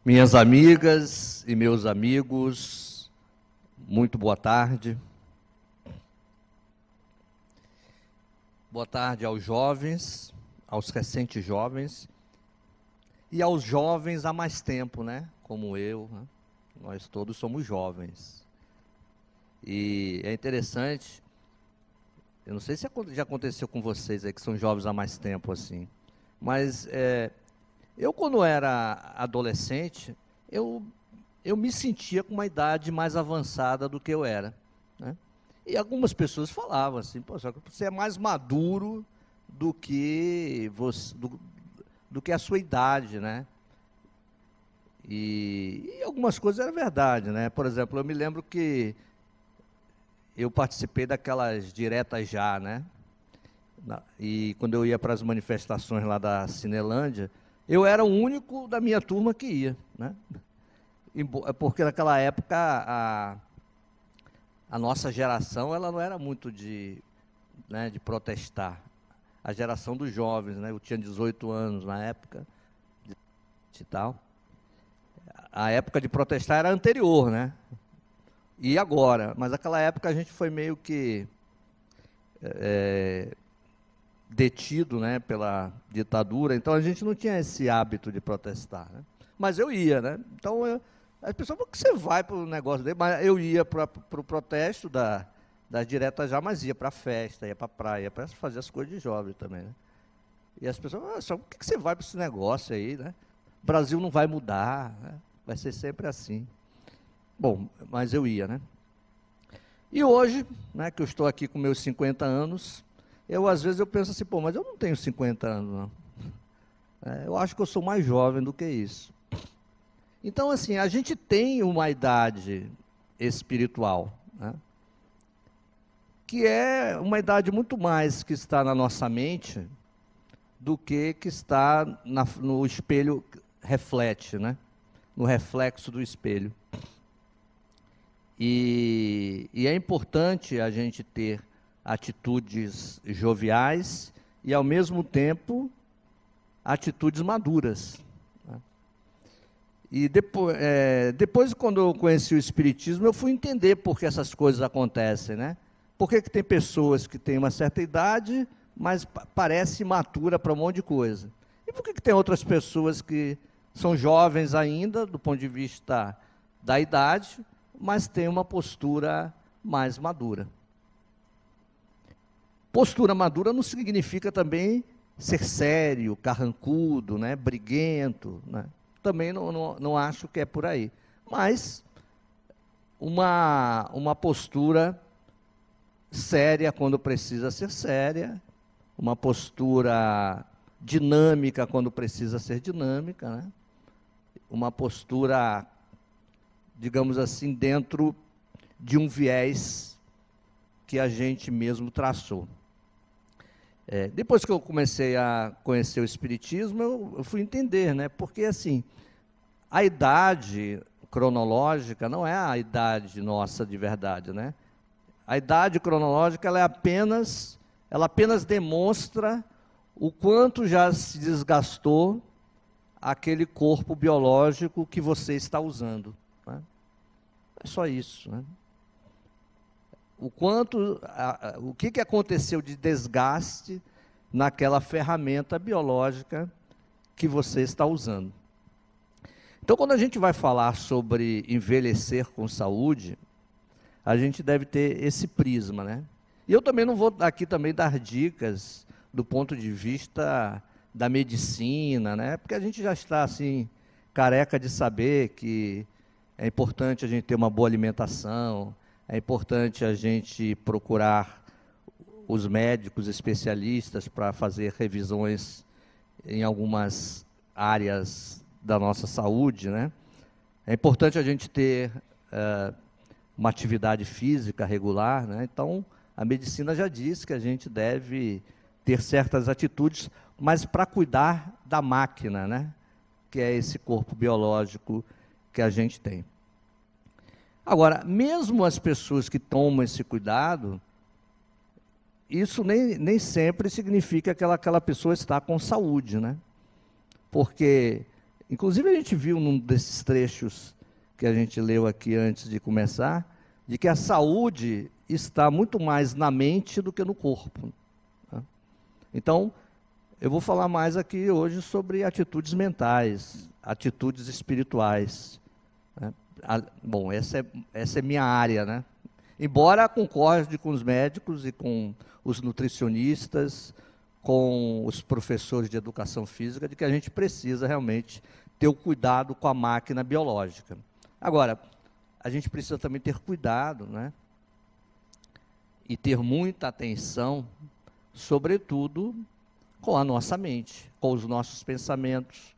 Minhas amigas e meus amigos, muito boa tarde. Boa tarde aos jovens, aos recentes jovens e aos jovens há mais tempo, né? Como eu, né? Nós todos somos jovens. E é interessante, eu não sei se já aconteceu com vocês aí que são jovens há mais tempo assim, mas eu, quando era adolescente, eu me sentia com uma idade mais avançada do que eu era, né? E algumas pessoas falavam assim, pô, só que você é mais maduro do que do que a sua idade, né? E algumas coisas eram verdade, né? Por exemplo, eu me lembro que eu participei daquelas diretas já, né? E quando eu ia para as manifestações lá da Cinelândia, eu era o único da minha turma que ia, né? Porque naquela época a nossa geração ela não era muito né, de protestar. A geração dos jovens, né? Eu tinha 18 anos na época e tal. A época de protestar era anterior, né? E agora, mas naquela época a gente foi meio que detido, né, pela ditadura, então a gente não tinha esse hábito de protestar, né? Mas eu ia, né? Então as pessoas falam que você vai para o negócio dele, mas eu ia para o protesto das diretas já, mas ia para a festa, ia para a praia, para fazer as coisas de jovem também, né? E as pessoas falam, por que você vai para esse negócio aí, né? O Brasil não vai mudar, né? Vai ser sempre assim. Bom, mas eu ia, né? E hoje, né, que eu estou aqui com meus 50 anos, às vezes eu penso assim, pô, mas eu não tenho 50 anos, não. Eu acho que eu sou mais jovem do que isso. Então, assim, a gente tem uma idade espiritual, né, que é uma idade muito mais que está na nossa mente do que está no espelho reflete, né, no reflexo do espelho. E é importante a gente ter atitudes joviais e, ao mesmo tempo, atitudes maduras, né? E depois, quando eu conheci o Espiritismo, eu fui entender por que essas coisas acontecem, né? Por que tem pessoas que têm uma certa idade, mas parece imatura para um monte de coisa? E por que tem outras pessoas que são jovens ainda, do ponto de vista da idade, mas têm uma postura mais madura? Postura madura não significa também ser sério, carrancudo, né, briguento, né? Também não acho que é por aí. Mas uma postura séria quando precisa ser séria, uma postura dinâmica quando precisa ser dinâmica, né? Uma postura, digamos assim, dentro de um viés que a gente mesmo traçou. Depois que eu comecei a conhecer o Espiritismo, eu fui entender, né? Porque, assim, a idade cronológica não é a idade nossa de verdade, né? A idade cronológica ela apenas demonstra o quanto já se desgastou aquele corpo biológico que você está usando, né? É só isso, né? O que aconteceu de desgaste naquela ferramenta biológica que você está usando. Então, quando a gente vai falar sobre envelhecer com saúde, a gente deve ter esse prisma, né? E eu também não vou aqui também dar dicas do ponto de vista da medicina, né? Porque a gente já está assim careca de saber que é importante a gente ter uma boa alimentação, é importante a gente procurar os médicos especialistas para fazer revisões em algumas áreas da nossa saúde, né? É importante a gente ter uma atividade física regular, né? Então, a medicina já diz que a gente deve ter certas atitudes, mas para cuidar da máquina, né? Que é esse corpo biológico que a gente tem. Agora, mesmo as pessoas que tomam esse cuidado, isso nem sempre significa que aquela pessoa está com saúde, né? Porque Inclusive a gente viu num desses trechos que a gente leu aqui antes de começar, de que a saúde está muito mais na mente do que no corpo. Tá? Então, eu vou falar mais aqui hoje sobre atitudes mentais, atitudes espirituais. Né? Bom, essa é minha área, né? Embora concorde com os médicos e com os nutricionistas, com os professores de educação física, de que a gente precisa realmente ter o cuidado com a máquina biológica. Agora, a gente precisa também ter cuidado, né? E ter muita atenção, sobretudo, com a nossa mente, com os nossos pensamentos,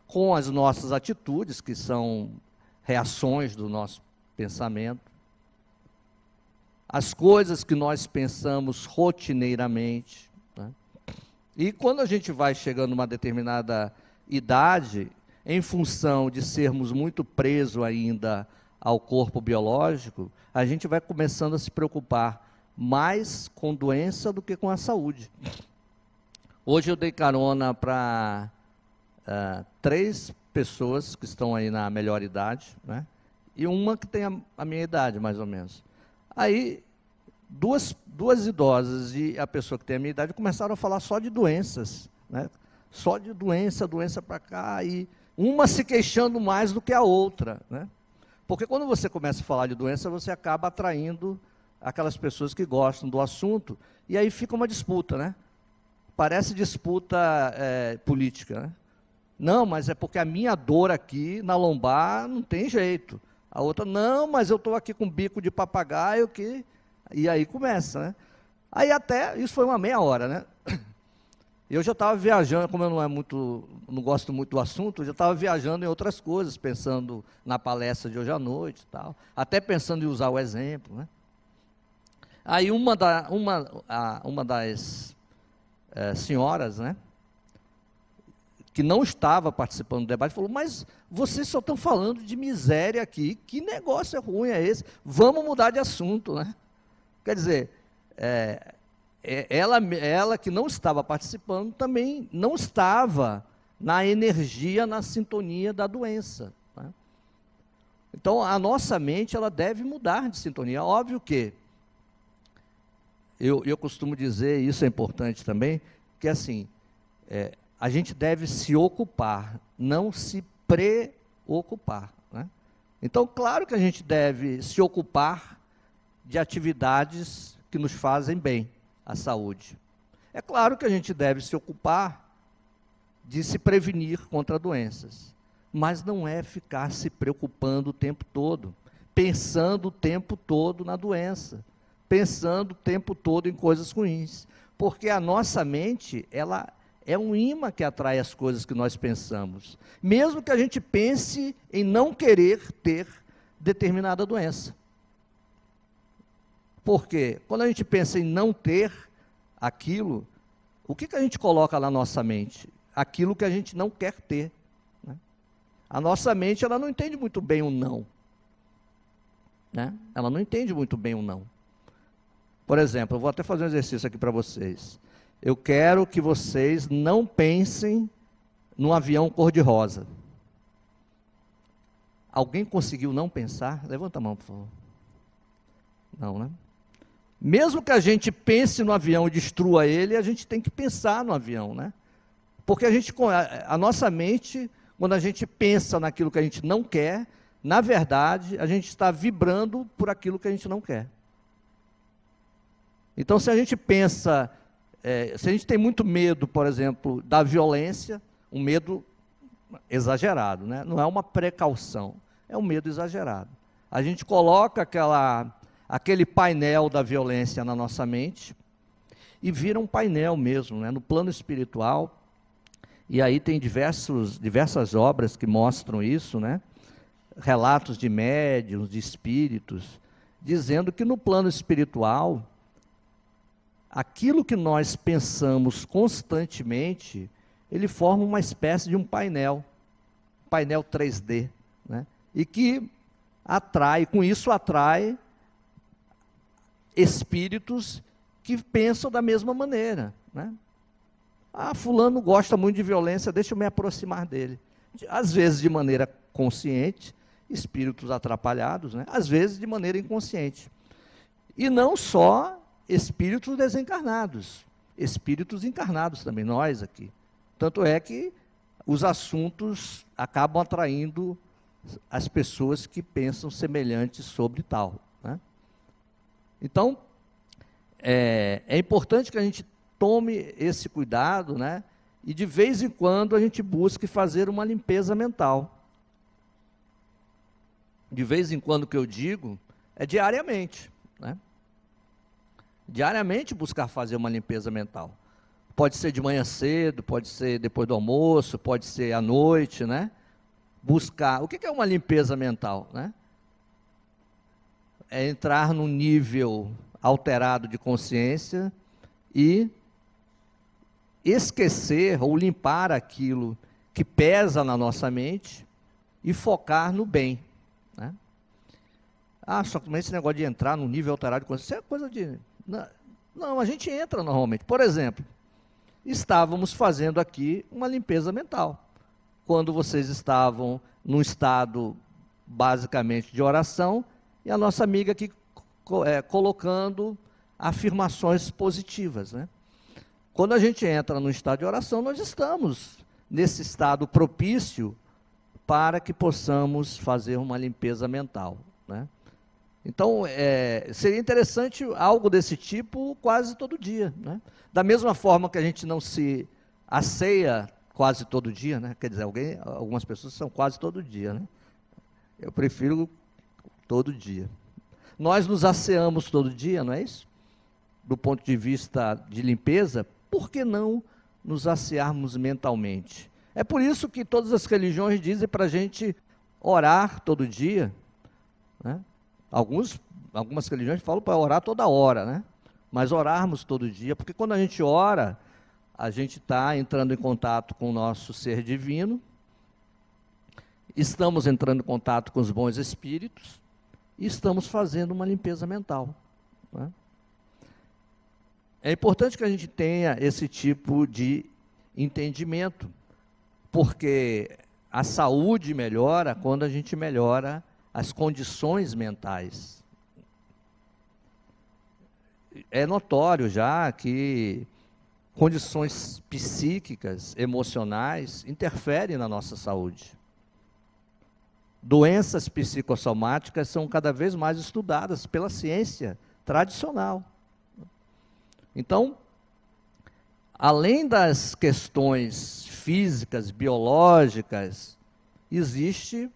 com as nossas atitudes, que são reações do nosso pensamento, as coisas que nós pensamos rotineiramente. Né? E quando a gente vai chegando a uma determinada idade, em função de sermos muito presos ainda ao corpo biológico, a gente vai começando a se preocupar mais com doença do que com a saúde. Hoje eu dei carona para 3 pessoas que estão aí na melhor idade, né? E uma que tem a minha idade, mais ou menos. Aí, duas idosas e a pessoa que tem a minha idade começaram a falar só de doenças, né? Só de doença para cá, e uma se queixando mais do que a outra, né? Porque quando você começa a falar de doença, você acaba atraindo aquelas pessoas que gostam do assunto, e aí fica uma disputa, né? Parece disputa política, né? Não, mas é porque a minha dor aqui na lombar não tem jeito. A outra, não, mas eu estou aqui com bico de papagaio, e aí começa, né? Aí até, isso foi uma meia hora, né? Eu já estava viajando, como eu não gosto muito do assunto, eu já estava viajando em outras coisas, pensando na palestra de hoje à noite e tal, até pensando em usar o exemplo, né? Aí uma das senhoras, né, que não estava participando do debate, falou, mas vocês só estão falando de miséria aqui, que negócio ruim é esse? Vamos mudar de assunto, né? Quer dizer, ela que não estava participando também não estava na energia, na sintonia da doença. Né? Então, a nossa mente, ela deve mudar de sintonia. Óbvio que, eu costumo dizer, isso é importante também, que assim, a gente deve se ocupar, não se preocupar. Né? Então, claro que a gente deve se ocupar de atividades que nos fazem bem à saúde. É claro que a gente deve se ocupar de se prevenir contra doenças, mas não é ficar se preocupando o tempo todo, pensando o tempo todo na doença, pensando o tempo todo em coisas ruins, porque a nossa mente, ela é um imã que atrai as coisas que nós pensamos, mesmo que a gente pense em não querer ter determinada doença. Porque quando a gente pensa em não ter aquilo, o que a gente coloca na nossa mente? Aquilo que a gente não quer ter. Né? A nossa mente, ela não entende muito bem o não. Né? Ela não entende muito bem o não. Por exemplo, eu vou até fazer um exercício aqui para vocês. Eu quero que vocês não pensem num avião cor-de-rosa. Alguém conseguiu não pensar? Levanta a mão, por favor. Não, né? Mesmo que a gente pense no avião e destrua ele, a gente tem que pensar no avião, né? Porque a nossa mente, quando a gente pensa naquilo que a gente não quer, na verdade, a gente está vibrando por aquilo que a gente não quer. Então, se a gente pensa, se a gente tem muito medo, por exemplo, da violência, um medo exagerado, né? Não é uma precaução, é um medo exagerado. A gente coloca aquele painel da violência na nossa mente e vira um painel mesmo, né? No plano espiritual, e aí tem diversas obras que mostram isso, né? Relatos de médiuns, de espíritos, dizendo que no plano espiritual, aquilo que nós pensamos constantemente, ele forma uma espécie de um painel 3D, né? E que com isso atrai espíritos que pensam da mesma maneira, né? Ah, fulano gosta muito de violência, deixa eu me aproximar dele. às vezes de maneira consciente, espíritos atrapalhados, né? Às vezes de maneira inconsciente. E não só espíritos desencarnados, espíritos encarnados também, nós aqui. Tanto é que os assuntos acabam atraindo as pessoas que pensam semelhantes sobre tal, né? Então, é importante que a gente tome esse cuidado, né? E de vez em quando a gente busque fazer uma limpeza mental. De vez em quando, que eu digo, é diariamente, né? Diariamente buscar fazer uma limpeza mental. Pode ser de manhã cedo, pode ser depois do almoço, pode ser à noite, né? Buscar. O que é uma limpeza mental, né? É entrar num nível alterado de consciência e esquecer ou limpar aquilo que pesa na nossa mente e focar no bem, né? Só que esse negócio de entrar num nível alterado de consciência, isso é coisa de... Não, a gente entra normalmente. Por exemplo, estávamos fazendo aqui uma limpeza mental. Quando vocês estavam num estado basicamente de oração, e a nossa amiga aqui colocando afirmações positivas, né? Quando a gente entra no estado de oração, nós estamos nesse estado propício para que possamos fazer uma limpeza mental, né? Então, seria interessante algo desse tipo quase todo dia, né? Da mesma forma que a gente não se asseia quase todo dia, né? Quer dizer, algumas pessoas são quase todo dia, né? Eu prefiro todo dia. Nós nos asseamos todo dia, não é isso? Do ponto de vista de limpeza, por que não nos assearmos mentalmente? É por isso que todas as religiões dizem para a gente orar todo dia, né? Algumas religiões falam para orar toda hora, né? Mas orarmos todo dia, porque quando a gente ora, a gente está entrando em contato com o nosso ser divino, estamos entrando em contato com os bons espíritos, e estamos fazendo uma limpeza mental, né? É importante que a gente tenha esse tipo de entendimento, porque a saúde melhora quando a gente melhora as condições mentais. É notório já que condições psíquicas, emocionais, interferem na nossa saúde. Doenças psicossomáticas são cada vez mais estudadas pela ciência tradicional. Então, além das questões físicas, biológicas, existem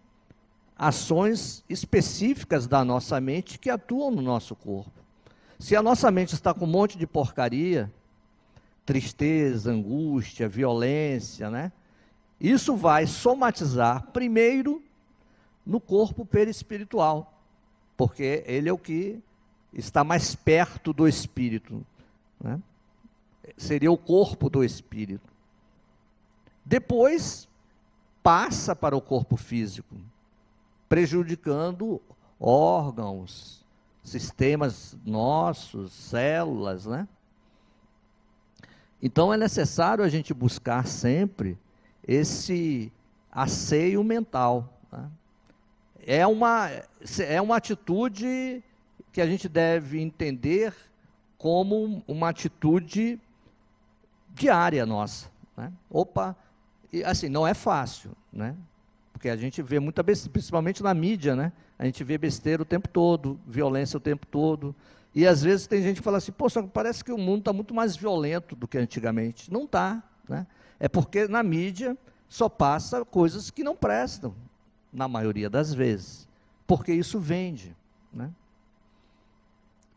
ações específicas da nossa mente que atuam no nosso corpo. Se a nossa mente está com um monte de porcaria, tristeza, angústia, violência, né? Isso vai somatizar primeiro no corpo perispiritual, porque ele é o que está mais perto do espírito, né? Seria o corpo do espírito. Depois passa para o corpo físico, prejudicando órgãos, sistemas nossos, células, né? Então é necessário a gente buscar sempre esse asseio mental, né? É uma atitude que a gente deve entender como uma atitude diária nossa, né? E assim, não é fácil, né? Porque a gente vê muita besteira, principalmente na mídia, né? A gente vê besteira o tempo todo, violência o tempo todo, e às vezes tem gente que fala assim, poxa, parece que o mundo está muito mais violento do que antigamente. Não está, né? É porque na mídia só passa coisas que não prestam, na maioria das vezes, porque isso vende, né?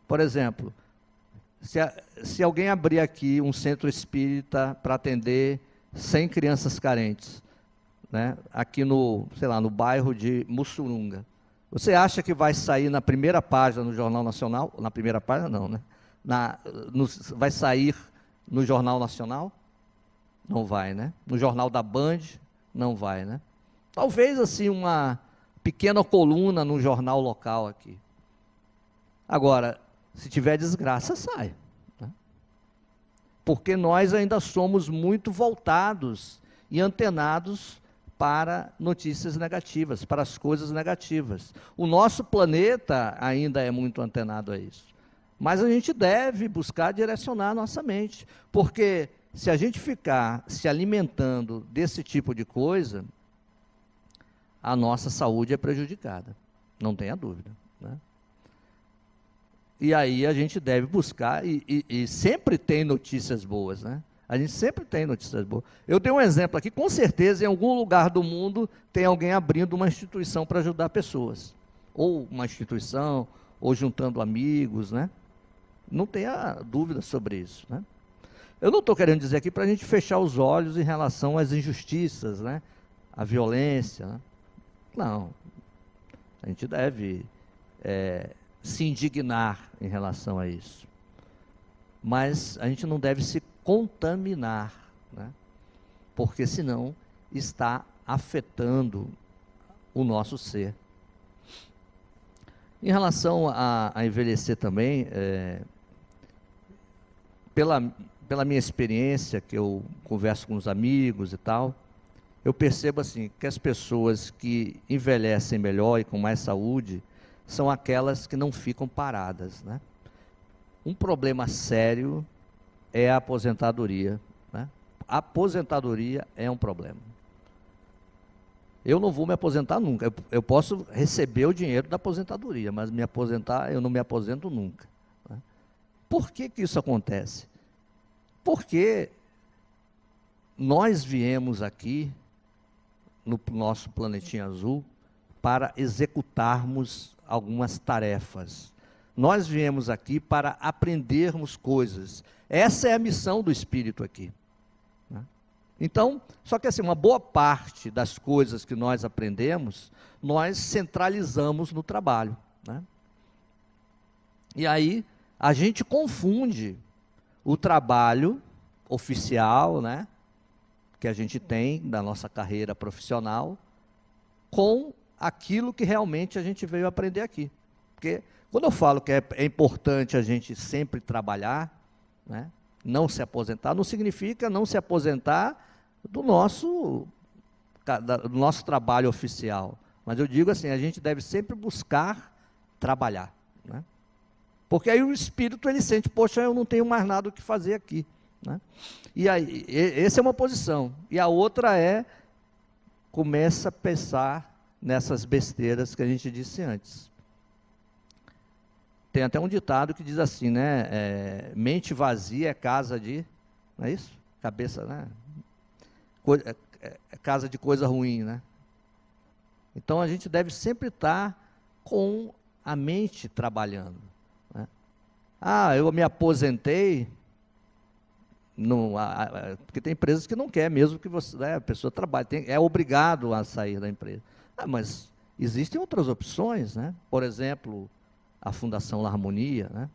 Por exemplo, se alguém abrir aqui um centro espírita para atender 100 crianças carentes, né, aqui no bairro de Mussurunga, você acha que vai sair na primeira página no Jornal Nacional? Na primeira página não, né? Vai sair no Jornal Nacional? Não vai, né? No Jornal da Band? Não vai, né? Talvez assim uma pequena coluna no jornal local aqui. Agora, se tiver desgraça, sai, né? Porque nós ainda somos muito voltados e antenados para notícias negativas, para as coisas negativas. O nosso planeta ainda é muito antenado a isso. Mas a gente deve buscar direcionar a nossa mente, porque se a gente ficar se alimentando desse tipo de coisa, a nossa saúde é prejudicada, não tenha dúvida, né? E aí a gente deve buscar, e sempre tem notícias boas, né? A gente sempre tem notícias boas. Eu dei um exemplo aqui, com certeza em algum lugar do mundo tem alguém abrindo uma instituição para ajudar pessoas. Ou uma instituição, ou juntando amigos, né? Não tenha dúvida sobre isso, né? Eu não estou querendo dizer aqui para a gente fechar os olhos em relação às injustiças, né? À violência, né? Não. A gente deve se indignar em relação a isso. Mas a gente não deve se contaminar, né? Porque senão está afetando o nosso ser. Em relação a envelhecer também, pela minha experiência, que eu converso com os amigos e tal, eu percebo assim, que as pessoas que envelhecem melhor e com mais saúde, são aquelas que não ficam paradas, né? Um problema sério é a aposentadoria, né? A aposentadoria é um problema. Eu não vou me aposentar nunca. Eu posso receber o dinheiro da aposentadoria, mas me aposentar, eu não me aposento nunca, né? Por que que isso acontece? Porque nós viemos aqui, no nosso planetinha azul, para executarmos algumas tarefas. Nós viemos aqui para aprendermos coisas. Essa é a missão do Espírito aqui, né? Então, só que assim, uma boa parte das coisas que nós aprendemos, nós centralizamos no trabalho, né? E aí, a gente confunde o trabalho oficial, né, que a gente tem da nossa carreira profissional, com aquilo que realmente a gente veio aprender aqui. Porque quando eu falo que é importante a gente sempre trabalhar, né, não se aposentar, não significa não se aposentar do nosso trabalho oficial. Mas eu digo assim, a gente deve sempre buscar trabalhar, né? Porque aí o espírito, ele sente, poxa, eu não tenho mais nada o que fazer aqui, né? E aí, essa é uma posição. E a outra começa a pensar nessas besteiras que a gente disse antes. Tem até um ditado que diz assim, né? Mente vazia é casa de... Não é isso? Cabeça, né? Casa de coisa ruim, né? Então a gente deve sempre estar com a mente trabalhando, né? Ah, eu me aposentei, porque tem empresas que não querem mesmo que você, né, a pessoa trabalhe, é obrigado a sair da empresa. Ah, mas existem outras opções, né? Por exemplo, a Fundação La Harmonia, né?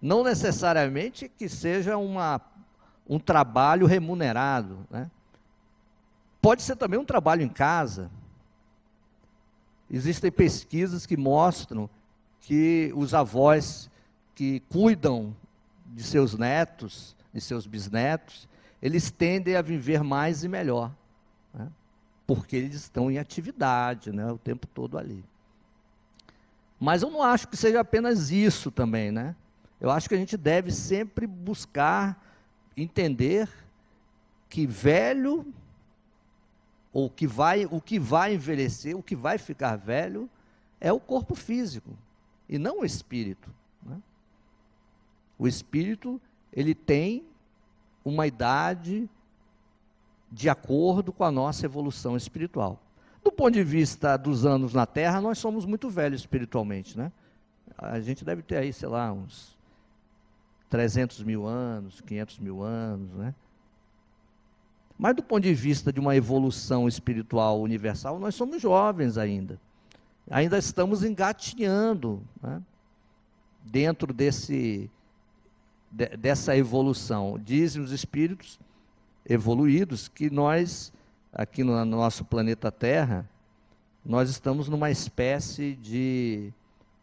Não necessariamente que seja um trabalho remunerado, né? Pode ser também um trabalho em casa. Existem pesquisas que mostram que os avós que cuidam de seus netos, de seus bisnetos, eles tendem a viver mais e melhor, né? Porque eles estão em atividade, né, o tempo todo ali. Mas eu não acho que seja apenas isso também, né? Eu acho que a gente deve sempre buscar entender que velho, ou o que vai envelhecer, o que vai ficar velho, é o corpo físico, e não o espírito, né? O espírito, ele tem uma idade de acordo com a nossa evolução espiritual. Do ponto de vista dos anos na Terra, nós somos muito velhos espiritualmente, né? A gente deve ter aí, sei lá, uns 300 mil anos, 500 mil anos, né? Mas do ponto de vista de uma evolução espiritual universal, nós somos jovens ainda. Ainda estamos engatinhando, né, dentro dessa evolução. Dizem os espíritos evoluídos que nós, aqui no nosso planeta Terra, nós estamos numa espécie de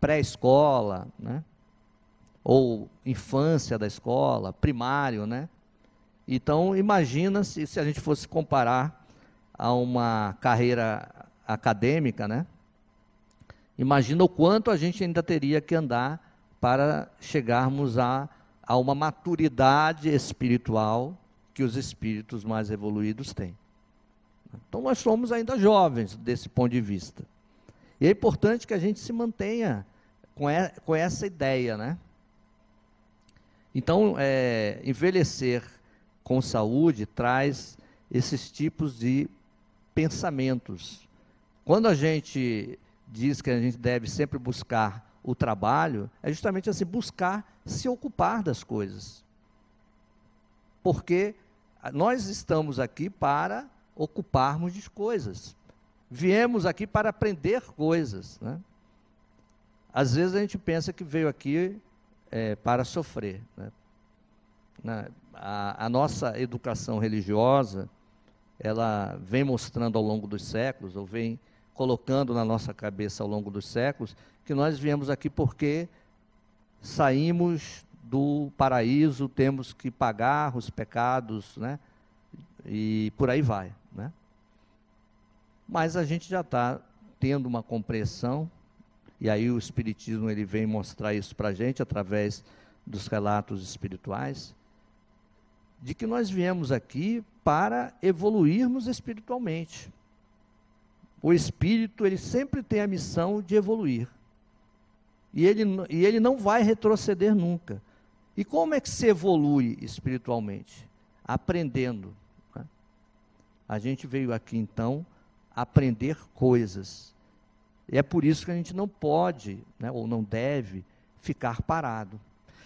pré-escola, né, ou infância da escola, primário, né? Então, imagina se a gente fosse comparar a uma carreira acadêmica, né? Imagina o quanto a gente ainda teria que andar para chegarmos a uma maturidade espiritual que os espíritos mais evoluídos têm. Então nós somos ainda jovens desse ponto de vista. E é importante que a gente se mantenha com essa ideia, né? Então, envelhecer com saúde traz esses tipos de pensamentos. Quando a gente diz que a gente deve sempre buscar o trabalho, é justamente assim, buscar se ocupar das coisas. Porque nós estamos aqui para ocuparmos de coisas. Viemos aqui para aprender coisas, né? Às vezes a gente pensa que veio aqui para sofrer, né? A nossa educação religiosa, ela vem mostrando ao longo dos séculos, ou vem colocando na nossa cabeça ao longo dos séculos, que nós viemos aqui porque saímos do paraíso, temos que pagar os pecados, né? E por aí vai, né? Mas a gente já está tendo uma compreensão, e aí o Espiritismo ele vem mostrar isso para a gente, através dos relatos espirituais, de que nós viemos aqui para evoluirmos espiritualmente. O espírito, ele sempre tem a missão de evoluir. E ele não vai retroceder nunca. E como é que se evolui espiritualmente? Aprendendo, né? A gente veio aqui, então, aprender coisas. E é por isso que a gente não pode, né, ou não deve, ficar parado.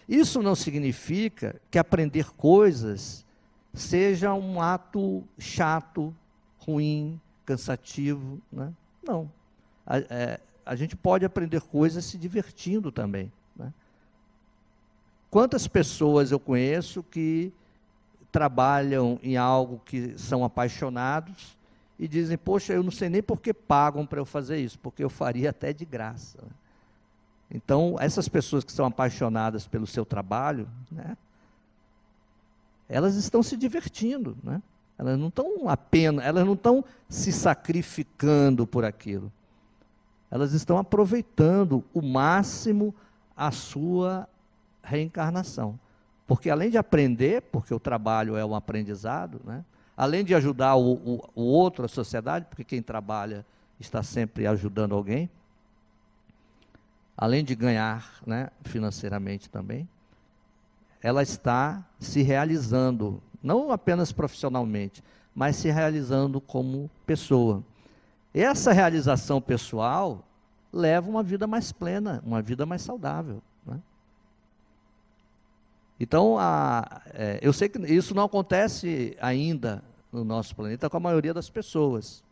Isso não significa que aprender coisas seja um ato chato, ruim, cansativo, né? Não. A gente pode aprender coisas se divertindo também, né? Quantas pessoas eu conheço que trabalham em algo que são apaixonados e dizem, poxa, eu não sei nem por que pagam para eu fazer isso, porque eu faria até de graça, né? Então, essas pessoas que são apaixonadas pelo seu trabalho, né, elas estão se divertindo, né? Elas não estão se sacrificando por aquilo. Elas estão aproveitando o máximo a sua reencarnação. Porque além de aprender, porque o trabalho é um aprendizado, né? Além de ajudar o outro, a sociedade, porque quem trabalha está sempre ajudando alguém, além de ganhar, né, financeiramente também, ela está se realizando, não apenas profissionalmente, mas se realizando como pessoa. E essa realização pessoal leva uma vida mais plena, uma vida mais saudável, né? Então, eu sei que isso não acontece ainda no nosso planeta com a maioria das pessoas,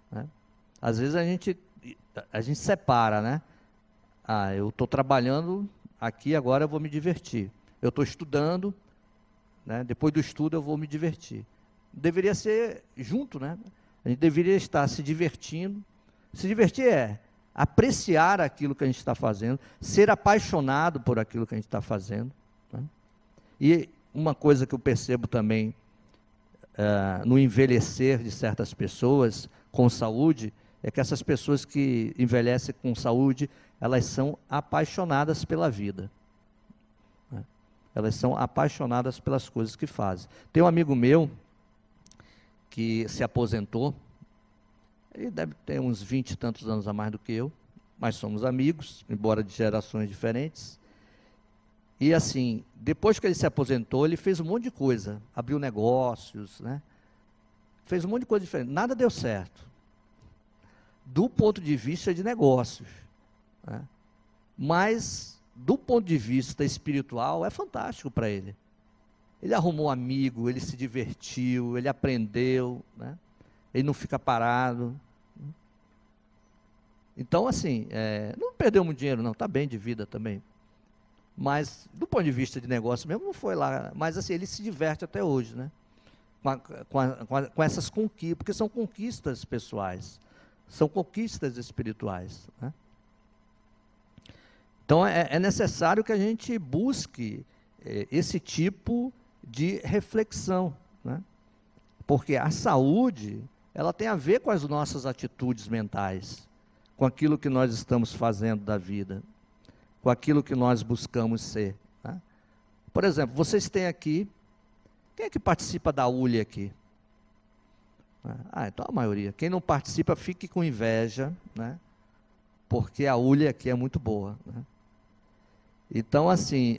né? Às vezes a gente separa, né? Eu estou trabalhando aqui, agora eu vou me divertir. Eu estou estudando, né? Depois do estudo eu vou me divertir. Deveria ser junto, né? A gente deveria estar se divertindo. Se divertir é apreciar aquilo que a gente está fazendo, ser apaixonado por aquilo que a gente está fazendo, né? E uma coisa que eu percebo também no envelhecer de certas pessoas com saúde, é que essas pessoas que envelhecem com saúde, elas são apaixonadas pela vida, né? Elas são apaixonadas pelas coisas que fazem. Tem um amigo meu que se aposentou, ele deve ter uns 20 e tantos anos a mais do que eu, mas somos amigos, embora de gerações diferentes. E assim, depois que ele se aposentou, ele fez um monte de coisa, abriu negócios, né? Fez um monte de coisa diferente, nada deu certo, do ponto de vista de negócios, né? Mas, do ponto de vista espiritual, é fantástico para ele. Ele arrumou um amigo, ele se divertiu, ele aprendeu, né? Ele não fica parado. Então, assim, não perdeu muito dinheiro, não, está bem de vida também. Mas, do ponto de vista de negócio mesmo, não foi lá. Mas, assim, ele se diverte até hoje, né? Com essas conquistas, porque são conquistas pessoais, são conquistas espirituais, né? Então, é necessário que a gente busque esse tipo de reflexão, né? Porque a saúde ela tem a ver com as nossas atitudes mentais, com aquilo que nós estamos fazendo da vida, com aquilo que nós buscamos ser, né? Por exemplo, vocês têm aqui, quem é que participa da ULE aqui? Então a maioria. Quem não participa, fique com inveja, né? Porque a ULE aqui é muito boa, né? Então, assim,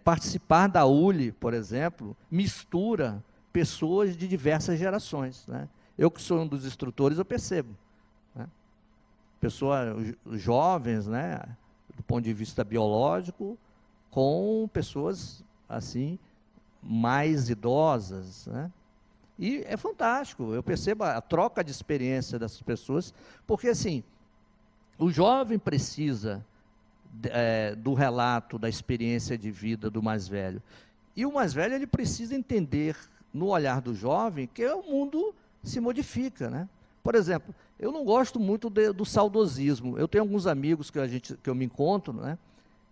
participar da ULE, por exemplo, mistura pessoas de diversas gerações, né? Eu que sou um dos instrutores, eu percebo, né? Pessoas jovens, né? Do ponto de vista biológico, com pessoas, assim, mais idosas, né? E é fantástico, eu percebo a troca de experiência dessas pessoas, porque, assim, o jovem precisa do relato, da experiência de vida do mais velho. E o mais velho, ele precisa entender, no olhar do jovem, que o mundo se modifica, né? Por exemplo, eu não gosto muito do saudosismo. Eu tenho alguns amigos que eu me encontro, né?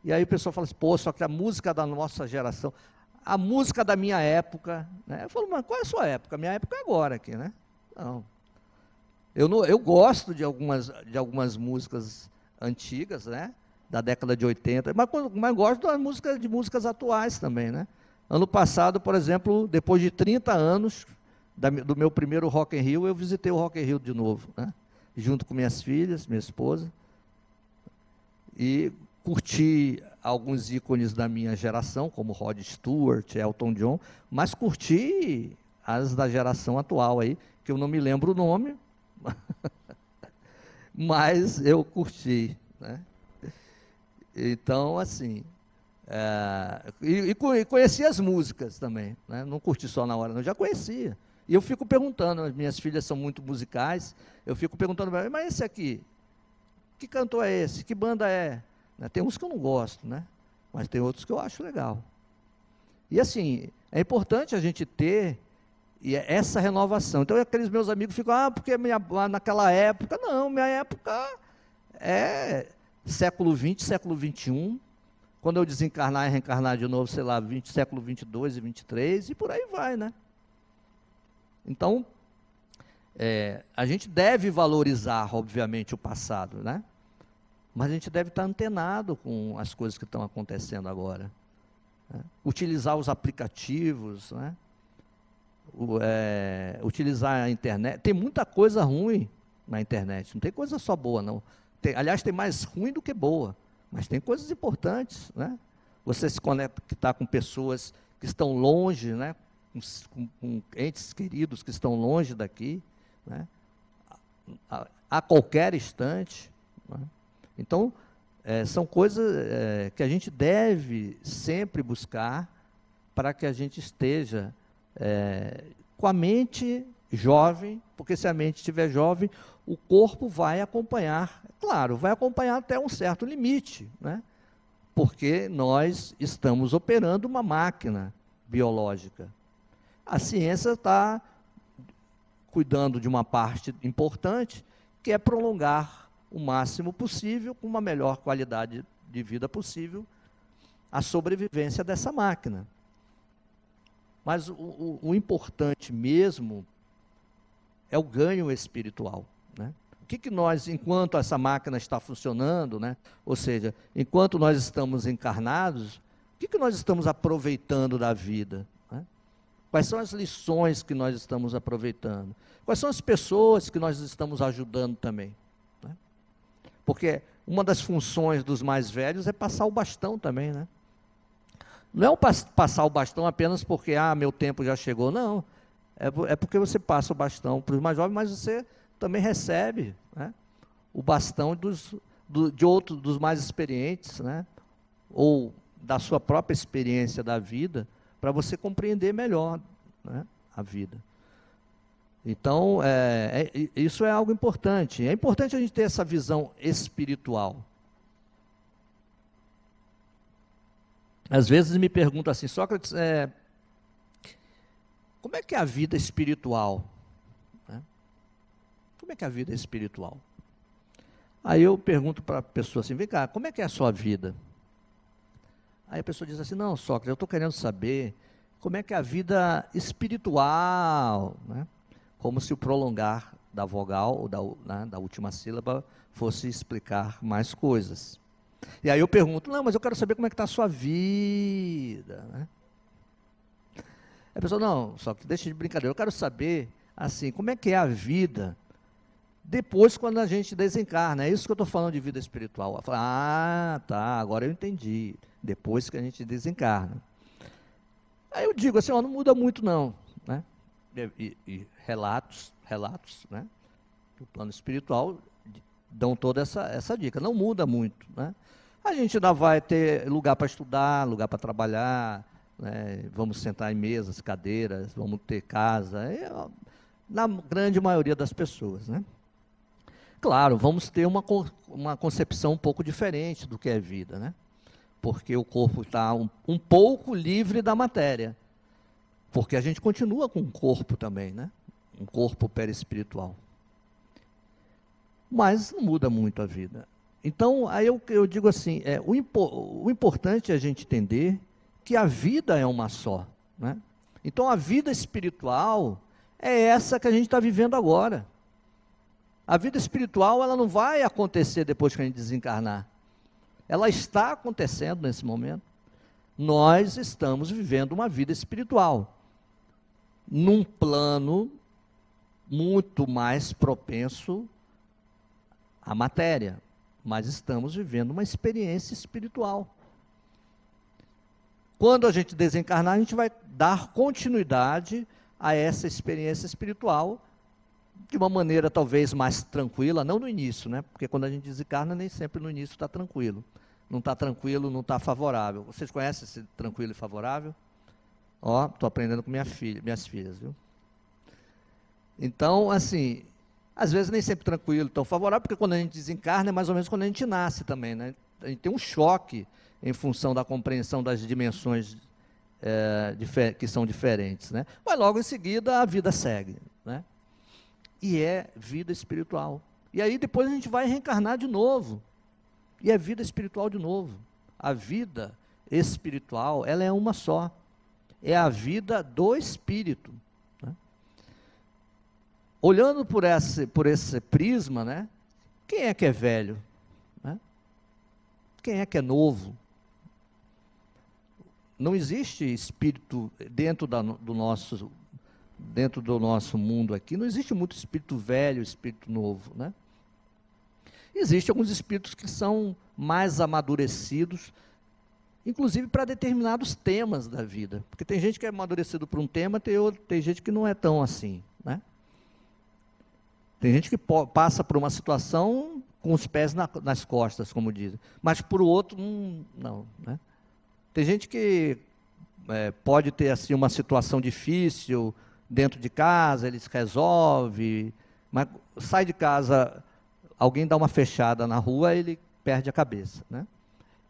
E aí o pessoal fala assim, pô, só que a música da nossa geração, a música da minha época, né? Eu falo, mas qual é a sua época? Minha época é agora aqui, né? Não. Eu gosto de algumas músicas antigas, né? Da década de 80, mas gosto de músicas atuais também, né? Ano passado, por exemplo, depois de 30 anos do meu primeiro Rock in Rio, eu visitei o Rock in Rio de novo, né? Junto com minhas filhas, minha esposa, e curti alguns ícones da minha geração, como Rod Stewart, Elton John, mas curti as da geração atual aí, que eu não me lembro o nome, mas eu curti, né? Então, assim, conheci as músicas também, né? Não curti só na hora, não, já conhecia. E eu fico perguntando, as minhas filhas são muito musicais, eu fico perguntando, mas esse aqui, que cantor é esse? Que banda é? Tem uns que eu não gosto, né? Mas tem outros que eu acho legal. E assim, é importante a gente ter essa renovação. Então, aqueles meus amigos ficam, porque naquela época, não, minha época é século XX, século XXI, quando eu desencarnar e reencarnar de novo, sei lá, século XXII e XXIII, e por aí vai, né? Então, a gente deve valorizar, obviamente, o passado, né? Mas a gente deve estar antenado com as coisas que estão acontecendo agora, né? Utilizar os aplicativos, né? Utilizar a internet. Tem muita coisa ruim na internet, não tem coisa só boa, não. Aliás, tem mais ruim do que boa, mas tem coisas importantes, né? Você se conectar com pessoas que estão longe, né? Com entes queridos que estão longe daqui, né? A qualquer instante, né? Então, são coisas que a gente deve sempre buscar para que a gente esteja com a mente jovem, porque se a mente estiver jovem, o corpo vai acompanhar, claro, vai acompanhar até um certo limite, né? Porque nós estamos operando uma máquina biológica. A ciência está cuidando de uma parte importante, que é prolongar o máximo possível, com uma melhor qualidade de vida possível, a sobrevivência dessa máquina. Mas o importante mesmo é o ganho espiritual, né? O que nós, enquanto essa máquina está funcionando, né? Ou seja, enquanto nós estamos encarnados, o que nós estamos aproveitando da vida, né? Quais são as lições que nós estamos aproveitando? Quais são as pessoas que nós estamos ajudando também, né? Porque uma das funções dos mais velhos é passar o bastão também, né? Não é passar o bastão apenas porque, meu tempo já chegou, não. É porque você passa o bastão para os mais jovens, mas você também recebe, né, o bastão dos mais experientes, né, ou da sua própria experiência da vida, para você compreender melhor, né, a vida. Então, isso é algo importante. É importante a gente ter essa visão espiritual. Às vezes me perguntam assim, Sócrates, como é que é a vida espiritual? Né? Como é que é a vida espiritual? Aí eu pergunto para a pessoa assim, vem cá, como é que é a sua vida? Aí a pessoa diz assim, não, Sócrates, eu estou querendo saber como é que é a vida espiritual, né? como se o prolongar da vogal, ou da última sílaba, fosse explicar mais coisas. E aí eu pergunto, não, mas eu quero saber como é que está a sua vida, né? A pessoa, não, só que deixa de brincadeira, eu quero saber, assim, como é que é a vida depois quando a gente desencarna. É isso que eu estou falando de vida espiritual. Eu falo, ah, tá, agora eu entendi. Depois que a gente desencarna. Aí eu digo assim, ó, não muda muito não, né? E relatos, né, do plano espiritual dão toda essa dica, não muda muito, né? A gente ainda vai ter lugar para estudar, lugar para trabalhar, né? Vamos sentar em mesas, cadeiras, vamos ter casa, na grande maioria das pessoas, né? Claro, vamos ter uma concepção um pouco diferente do que é vida, né? Porque o corpo está um pouco livre da matéria, porque a gente continua com um corpo também, né? Um corpo perispiritual. Mas não muda muito a vida. Então, aí eu digo assim, o importante é a gente entender que a vida é uma só, né? Então, a vida espiritual é essa que a gente está vivendo agora. A vida espiritual, ela não vai acontecer depois que a gente desencarnar. Ela está acontecendo nesse momento. Nós estamos vivendo uma vida espiritual, num plano muito mais propenso à matéria, mas estamos vivendo uma experiência espiritual. Quando a gente desencarnar, a gente vai dar continuidade a essa experiência espiritual de uma maneira talvez mais tranquila, não no início, né? Porque quando a gente desencarna, nem sempre no início está tranquilo. Não está tranquilo, não está favorável. Vocês conhecem esse tranquilo e favorável? Ó, estou aprendendo com minhas filhas, viu? Então, assim, às vezes nem sempre tranquilo, tão favorável, porque quando a gente desencarna é mais ou menos quando a gente nasce também, né? A gente tem um choque em função da compreensão das dimensões que são diferentes, né? Mas logo em seguida a vida segue, né? E é vida espiritual. E aí depois a gente vai reencarnar de novo. E é vida espiritual de novo. A vida espiritual, ela é uma só. É a vida do espírito, né? Olhando por esse prisma, né? Quem é que é velho? Né? Quem é que é novo? Não existe espírito dentro do nosso mundo aqui, não existe muito espírito velho, espírito novo, né? Existem alguns espíritos que são mais amadurecidos, inclusive para determinados temas da vida, porque tem gente que é amadurecido por um tema, tem gente que não é tão assim, né? Tem gente que passa por uma situação com os pés nas costas, como dizem, mas por outro, não, né? Tem gente que pode ter assim uma situação difícil dentro de casa, ele se resolve, mas sai de casa, alguém dá uma fechada na rua, ele perde a cabeça, né?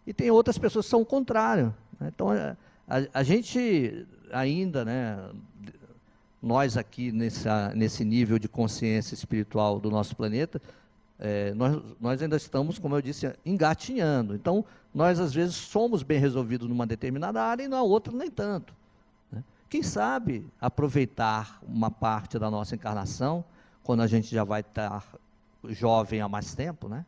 E tem outras pessoas que são o contrário, né? Então, a gente ainda, né, nós aqui nesse nível de consciência espiritual do nosso planeta, nós ainda estamos, como eu disse, engatinhando. Então, nós às vezes somos bem resolvidos numa determinada área e na outra nem tanto, né? Quem sabe aproveitar uma parte da nossa encarnação, quando a gente já vai estar jovem há mais tempo, né,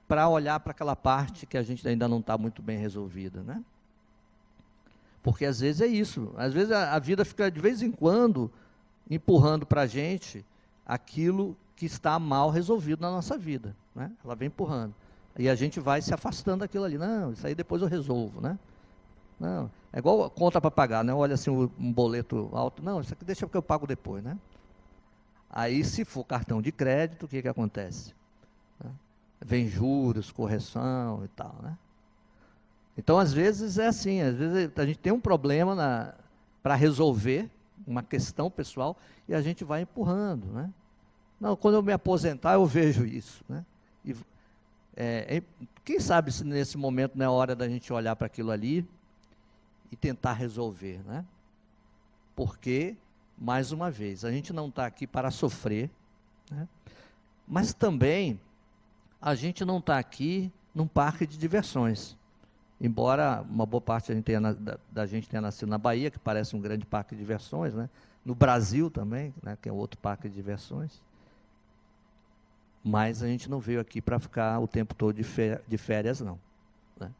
para olhar para aquela parte que a gente ainda não está muito bem resolvida, né? Porque às vezes é isso, às vezes a vida fica de vez em quando empurrando para a gente aquilo que está mal resolvido na nossa vida, né? Ela vem empurrando, e a gente vai se afastando daquilo ali, não, isso aí depois eu resolvo, né? Não, é igual conta para pagar, né? Olha assim um boleto alto, não, isso aqui deixa que eu pago depois, né? Aí se for cartão de crédito, o que acontece? Vem juros, correção e tal, né? Então, às vezes é assim, às vezes a gente tem um problema para resolver, uma questão pessoal, e a gente vai empurrando, né? Não, quando eu me aposentar eu vejo isso, né? E, quem sabe se nesse momento não é hora da gente olhar para aquilo ali e tentar resolver, né? Porque, mais uma vez, a gente não está aqui para sofrer, né? Mas também a gente não está aqui num parque de diversões. embora uma boa parte da gente tenha nascido na Bahia, que parece um grande parque de diversões, né? No Brasil também, né, que é outro parque de diversões, mas a gente não veio aqui para ficar o tempo todo de férias, não. Né?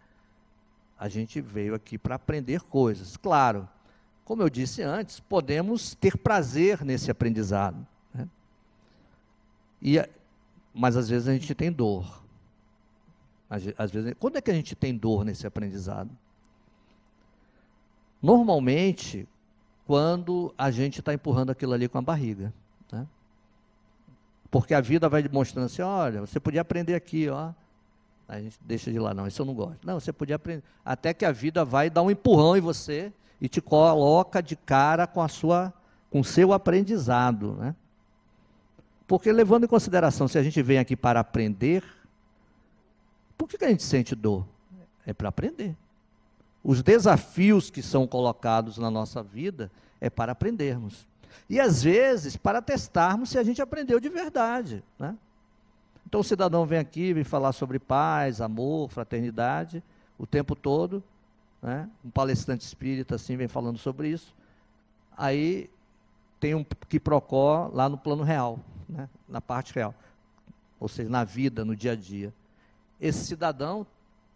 A gente veio aqui para aprender coisas. Claro, como eu disse antes, podemos ter prazer nesse aprendizado, né? Mas às vezes a gente tem dor. Às vezes, quando é que a gente tem dor nesse aprendizado? Normalmente, quando a gente está empurrando aquilo ali com a barriga, né? Porque a vida vai demonstrando assim, olha, você podia aprender aqui, ó. A gente deixa de lá, não, isso eu não gosto. Não, você podia aprender. Até que a vida vai dar um empurrão em você e te coloca de cara com o seu aprendizado, né? Porque levando em consideração, se a gente vem aqui para aprender, por que a gente sente dor? É para aprender. Os desafios que são colocados na nossa vida é para aprendermos. E às vezes para testarmos se a gente aprendeu de verdade, né? Então o cidadão vem aqui, vem falar sobre paz, amor, fraternidade, o tempo todo, né? Um palestrante espírita assim vem falando sobre isso. Aí tem um quiprocó lá no plano real, né? Na parte real, ou seja, na vida, no dia a dia. Esse cidadão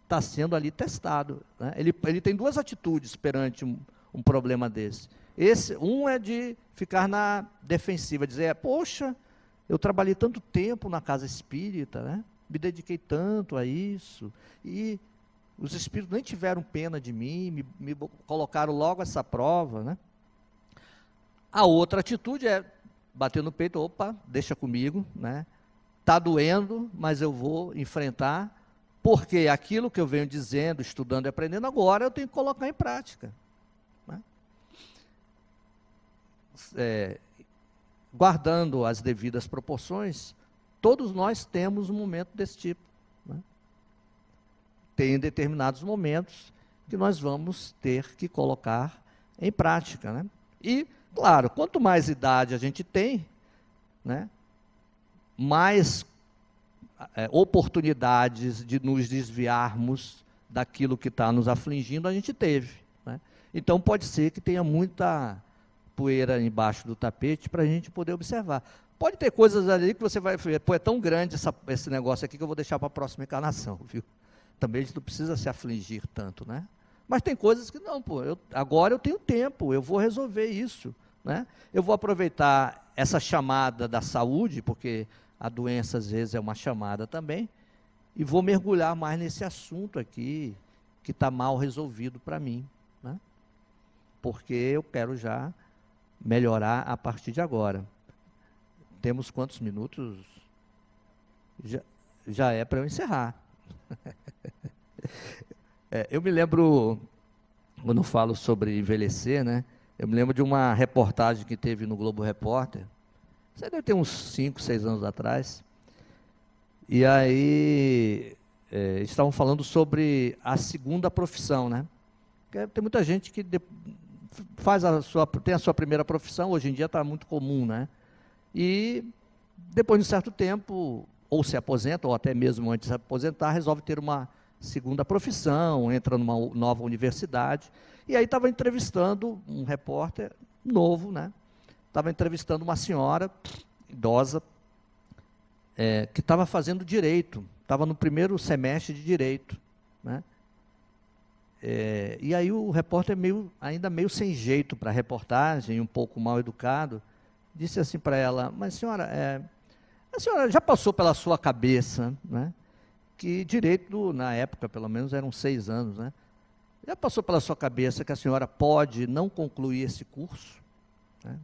está sendo ali testado, né? Ele tem duas atitudes perante um problema desse. Um é de ficar na defensiva, dizer, poxa, eu trabalhei tanto tempo na casa espírita, né? Me dediquei tanto a isso, e os espíritos nem tiveram pena de mim, me colocaram logo essa prova, né? A outra atitude é bater no peito, opa, deixa comigo, né? Está doendo, mas eu vou enfrentar, porque aquilo que eu venho dizendo, estudando e aprendendo, agora eu tenho que colocar em prática. Né? Guardando as devidas proporções, todos nós temos um momento desse tipo. Né? Tem determinados momentos que nós vamos ter que colocar em prática. Né? E, claro, quanto mais idade a gente tem, né, mais oportunidades de nos desviarmos daquilo que está nos afligindo a gente teve. Né? Então pode ser que tenha muita poeira embaixo do tapete para a gente poder observar. Pode ter coisas ali que você vai ver, pô, é tão grande esse negócio aqui que eu vou deixar para a próxima encarnação, viu? Também a gente não precisa se afligir tanto, né? Mas tem coisas que não, pô, agora eu tenho tempo, eu vou resolver isso, né? Eu vou aproveitar essa chamada da saúde, porque a doença às vezes é uma chamada também, e vou mergulhar mais nesse assunto aqui, que está mal resolvido para mim, né? Porque eu quero já melhorar a partir de agora. Temos quantos minutos? Já é para eu encerrar. Eu me lembro, quando eu falo sobre envelhecer, né? Eu me lembro de uma reportagem que teve no Globo Repórter, isso deve ter uns 5, 6 anos atrás, e aí estavam falando sobre a segunda profissão, né? Porque tem muita gente que tem a sua primeira profissão, hoje em dia está muito comum, né? E depois de um certo tempo, ou se aposenta, ou até mesmo antes de se aposentar, resolve ter uma segunda profissão, entra numa nova universidade, e aí estava entrevistando um repórter novo, né? Estava entrevistando uma senhora idosa, que estava fazendo direito, estava no primeiro semestre de direito, né? E aí o repórter, ainda meio sem jeito para a reportagem, um pouco mal educado, disse assim para ela, mas senhora, a senhora já passou pela sua cabeça, né, que direito, na época pelo menos eram 6 anos, né? Já passou pela sua cabeça que a senhora pode não concluir esse curso? Né?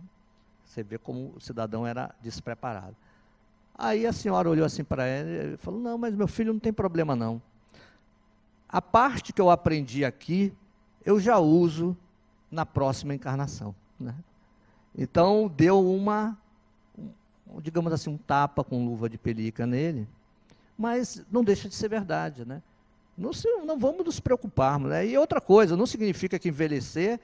Você vê como o cidadão era despreparado. Aí a senhora olhou assim para ele e falou, não, mas meu filho não tem problema não. A parte que eu aprendi aqui, eu já uso na próxima encarnação. Né? Então, deu digamos assim, um tapa com luva de pelica nele, mas não deixa de ser verdade, né? Não vamos nos preocuparmos, né? E outra coisa, não significa que envelhecer,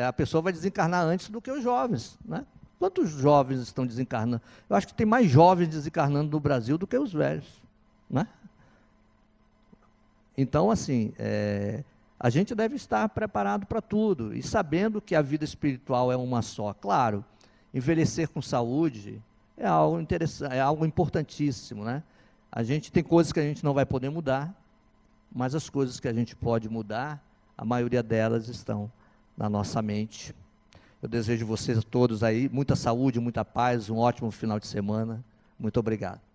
a pessoa vai desencarnar antes do que os jovens, né? Quantos jovens estão desencarnando? Eu acho que tem mais jovens desencarnando no Brasil do que os velhos, né? Então, assim, a gente deve estar preparado para tudo e sabendo que a vida espiritual é uma só. Claro, envelhecer com saúde é algo interessante, é algo importantíssimo, né? A gente tem coisas que a gente não vai poder mudar, mas as coisas que a gente pode mudar, a maioria delas estão na nossa mente. Eu desejo a vocês todos aí muita saúde, muita paz, um ótimo final de semana. Muito obrigado.